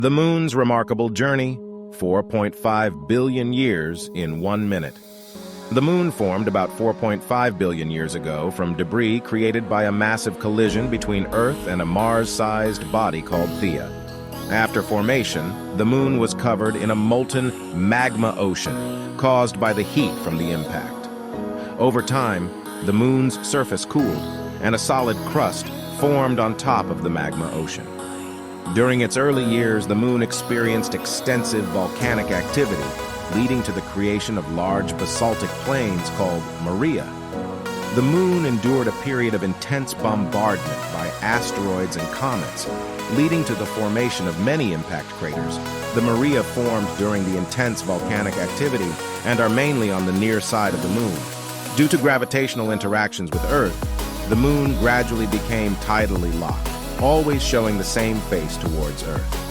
The moon's remarkable journey, 4.5 billion years in 1 minute. The moon formed about 4.5 billion years ago from debris created by a massive collision between Earth and a Mars-sized body called Theia. After formation, the moon was covered in a molten magma ocean caused by the heat from the impact. Over time, the moon's surface cooled, and a solid crust formed on top of the magma ocean. During its early years, the moon experienced extensive volcanic activity, leading to the creation of large basaltic plains called Maria. The moon endured a period of intense bombardment by asteroids and comets, leading to the formation of many impact craters. The Maria formed during the intense volcanic activity and are mainly on the near side of the moon. Due to gravitational interactions with Earth, the moon gradually became tidally locked, always showing the same face towards Earth.